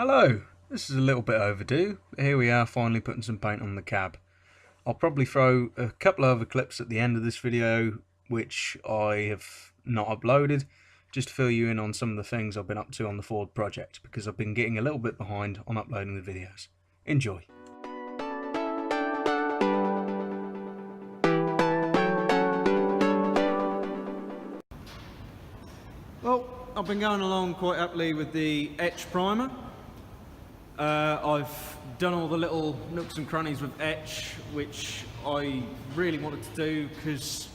Hello, this is a little bit overdue, but here we are finally putting some paint on the cab. I'll probably throw a couple of other clips at the end of this video which I have not uploaded, just to fill you in on some of the things I've been up to on the Ford project, because I've been getting a little bit behind on uploading the videos. Enjoy. Well, I've been going along quite happily with the etch primer. I've done all the little nooks and crannies with etch, which I really wanted to do because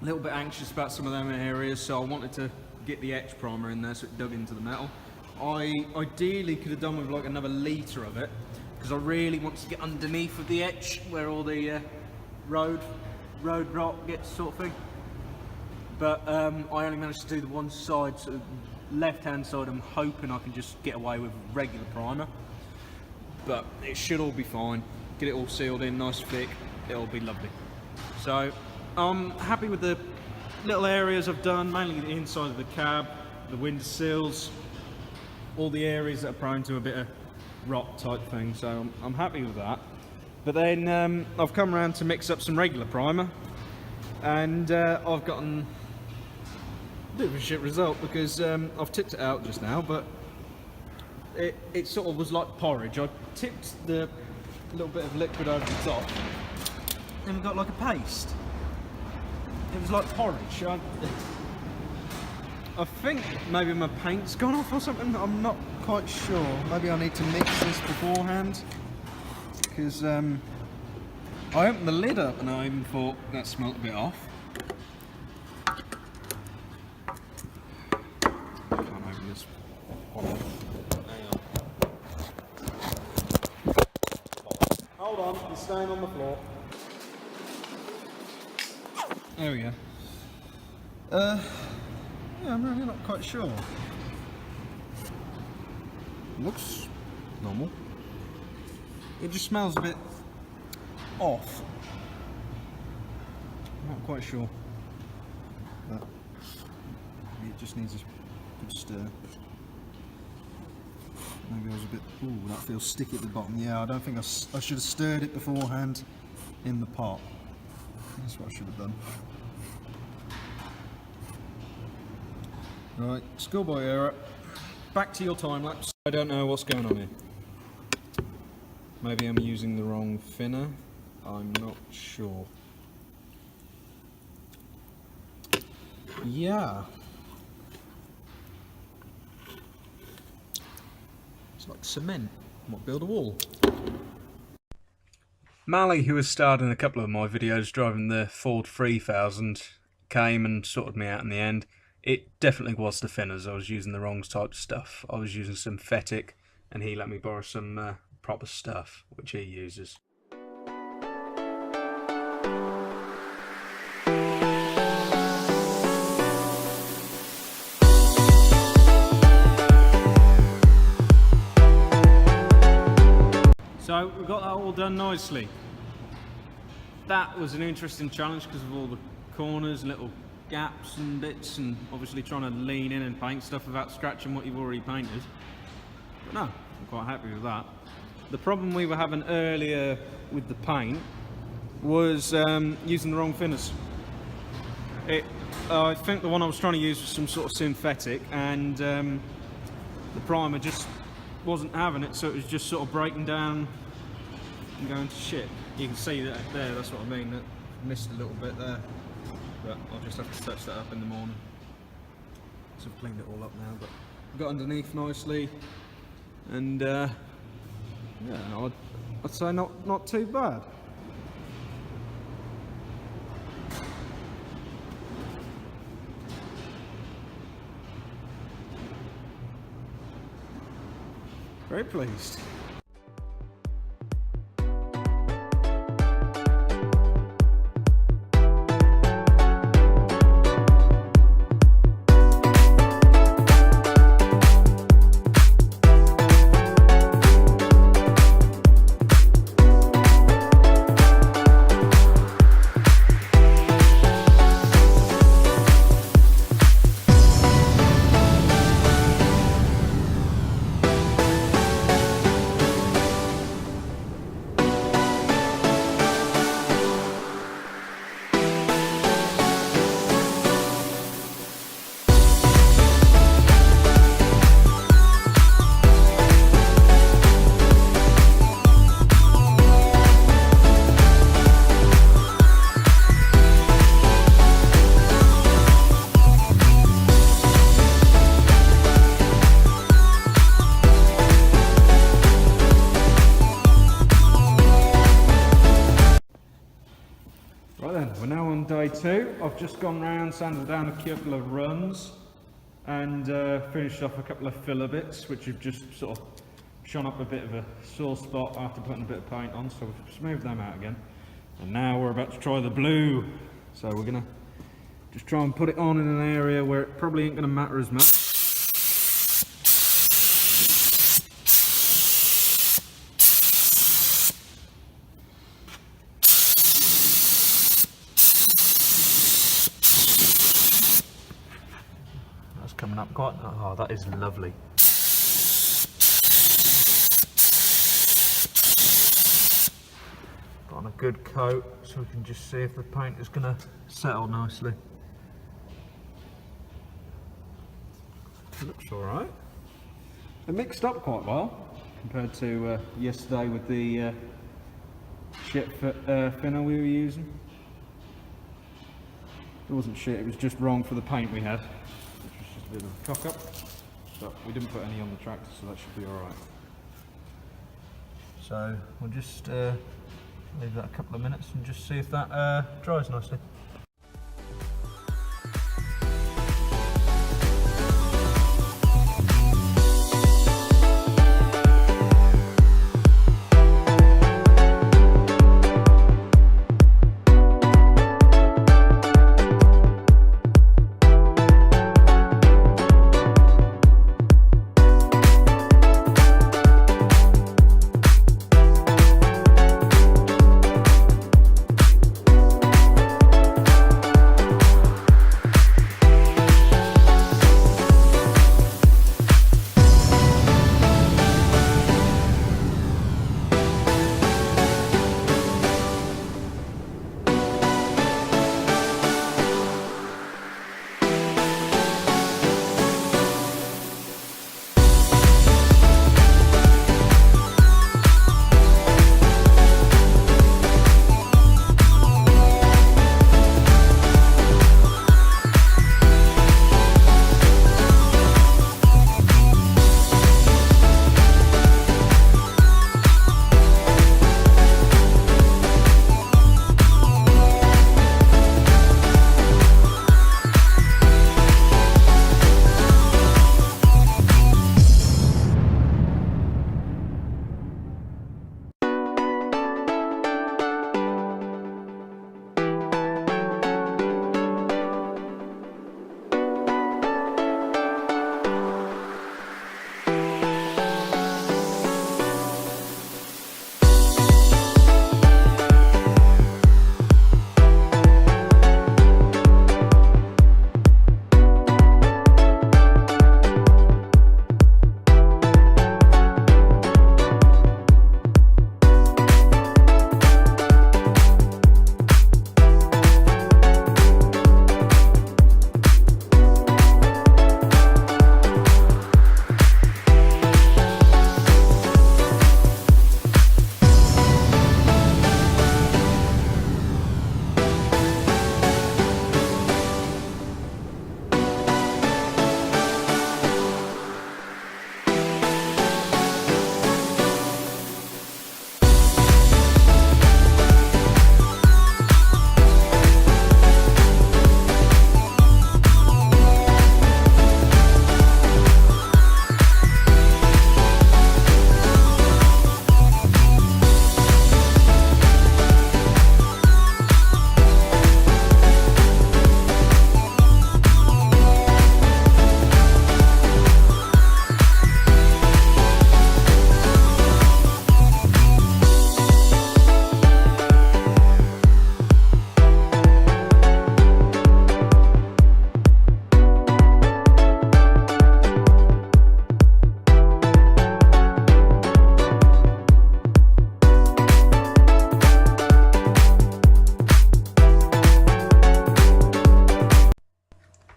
a little bit anxious about some of them areas, so I wanted to get the etch primer in there so it dug into the metal. I ideally could have done with like another litre of it, because I really want to get underneath of the etch where all the road rot gets, sort of thing. But I only managed to do the one side, so the left hand side I'm hoping I can just get away with regular primer. But it should all be fine. Get it all sealed in, nice thick, it'll be lovely. So I'm happy with the little areas I've done, mainly the inside of the cab, the window sills, all the areas that are prone to a bit of rot type thing, so I'm happy with that. But then I've come around to mix up some regular primer, and I've gotten a bit of a shit result, because I've tipped it out just now, but it sort of was like porridge. I tipped the little bit of liquid over the top, and we got like a paste. It was like porridge. I think maybe my paint's gone off or something, I'm not quite sure. Maybe I need to mix this beforehand, because I opened the lid up and I even thought that smelt a bit off. Can't open this one. Hold on, it's staying on the floor. There we go. Yeah, I'm really not quite sure. Looks normal. It just smells a bit off. I'm not quite sure. But maybe it just needs a good stir. Maybe I was a bit... Ooh, that feels sticky at the bottom. Yeah, I don't think I should have stirred it beforehand in the pot. That's what I should have done. Right, schoolboy error. Back to your time lapse. I don't know what's going on here. Maybe I'm using the wrong thinner. I'm not sure. Yeah. It's like cement. Might build a wall. Mally, who has starred in a couple of my videos driving the Ford 3000, came and sorted me out in the end. It definitely was the thinners. I was using the wrong type of stuff. I was using synthetic, and he let me borrow some proper stuff, which he uses. So we got that all done nicely. That was an interesting challenge because of all the corners, little gaps and bits, and obviously trying to lean in and paint stuff without scratching what you've already painted. But no, I'm quite happy with that. The problem we were having earlier with the paint was using the wrong thinners. I think the one I was trying to use was some sort of synthetic, and the primer just wasn't having it, so it was just sort of breaking down and going to shit. You can see that there, that's what I mean, that missed a little bit there. But I'll just have to touch that up in the morning. So I've cleaned it all up now, but got underneath nicely, and yeah, I'd say not too bad. Very pleased. 2. I've just gone round, sanded down a couple of runs and finished off a couple of filler bits which have just sort of shone up a bit of a sore spot after putting a bit of paint on, so we've smoothed them out again. And now we're about to try the blue. So we're gonna just try and put it on in an area where it probably ain't gonna matter as much. That's coming up quite, oh, that is lovely. Got on a good coat so we can just see if the paint is going to settle nicely. It looks alright. It mixed up quite well compared to yesterday with the shit thinner we were using. It wasn't shit, it was just wrong for the paint we had, which was just a bit of a cock up. But we didn't put any on the tractor, so that should be alright. So we'll just leave that a couple of minutes and just see if that dries nicely.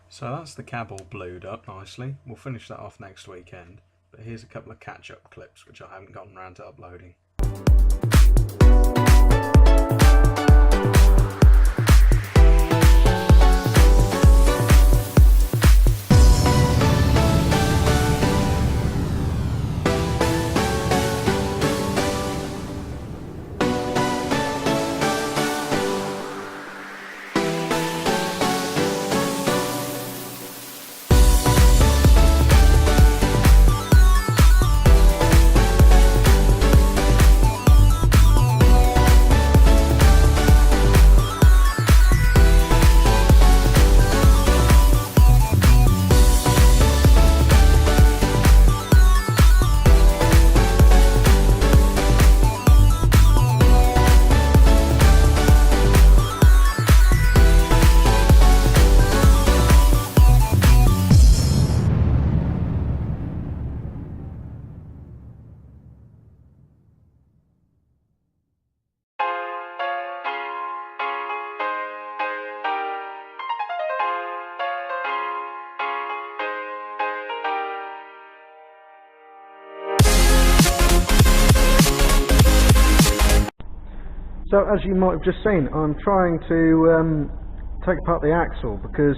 So that's the cab all blued up nicely. We'll finish that off next weekend. But here's a couple of catch-up clips which I haven't gotten around to uploading. So as you might have just seen, I'm trying to take apart the axle because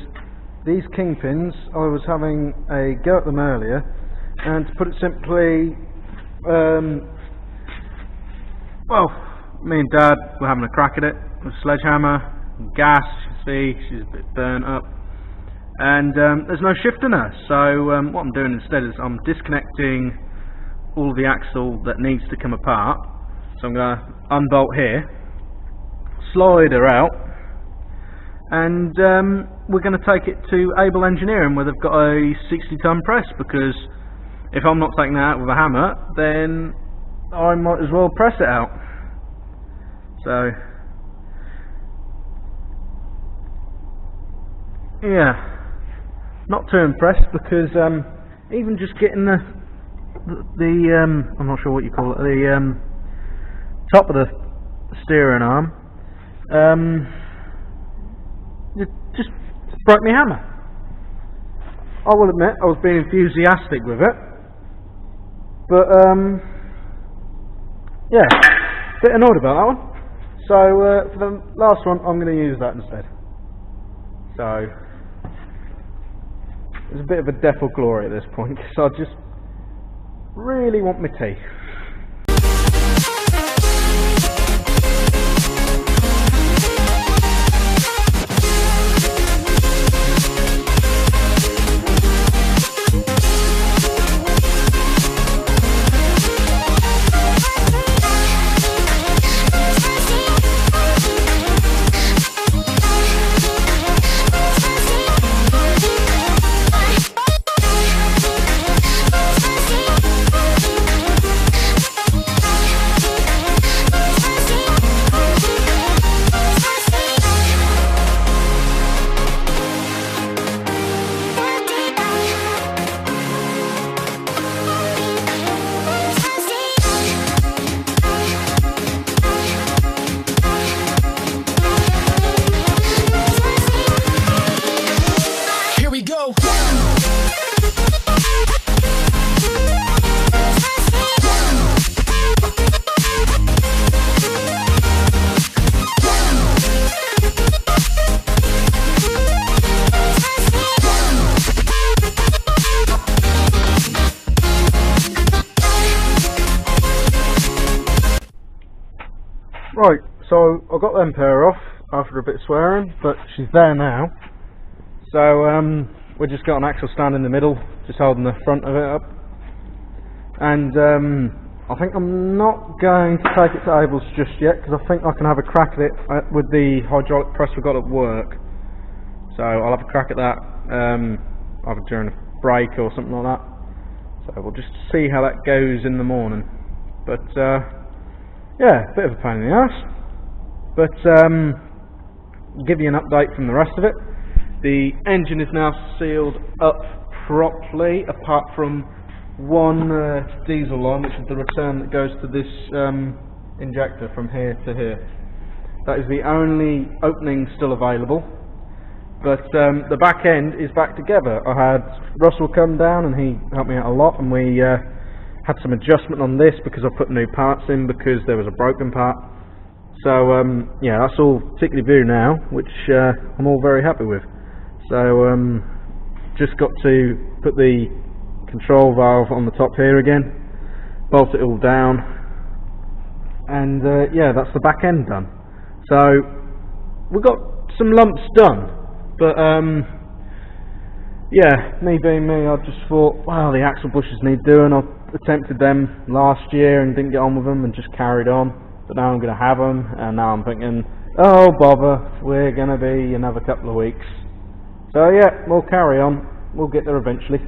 these kingpins, I was having a go at them earlier, and to put it simply, well, me and Dad were having a crack at it with a sledgehammer, gas, you see, she's a bit burnt up, and there's no shifting her, so what I'm doing instead is I'm disconnecting all the axle that needs to come apart. So I'm going to unbolt here, slide her out, and we're going to take it to Able Engineering where they've got a 60-ton press, because if I'm not taking that out with a hammer, then I might as well press it out. So yeah, not too impressed, because even just getting the I'm not sure what you call it, the top of the steering arm, it just broke my hammer. I will admit I was being enthusiastic with it, but yeah, a bit annoyed about that one. So for the last one, I'm going to use that instead. So it's a bit of a death or glory at this point, because I just really want my tea. Right, so I got them pair off after a bit of swearing, but she's there now. So we just got an axle stand in the middle, just holding the front of it up. And I think I'm not going to take it to Abel's just yet, because I think I can have a crack at it with the hydraulic press we've got at work. So I'll have a crack at that either during a break or something like that. So we'll just see how that goes in the morning. But yeah, a bit of a pain in the ass, but give you an update from the rest of it. The engine is now sealed up properly, apart from one diesel line, which is the return that goes to this injector from here to here. That is the only opening still available, but the back end is back together. I had Russell come down and he helped me out a lot, and we had some adjustment on this because I put new parts in because there was a broken part. So yeah, that's all tickety boo now, which I'm all very happy with. So just got to put the control valve on the top here again, bolt it all down, and yeah, that's the back end done. So we got some lumps done, but yeah, me being me, I just thought, wow, the axle bushes need doing. I attempted them last year and didn't get on with them and just carried on, but now I'm going to have them, and now I'm thinking, oh bother, we're going to be another couple of weeks. So yeah, we'll carry on, we'll get there eventually.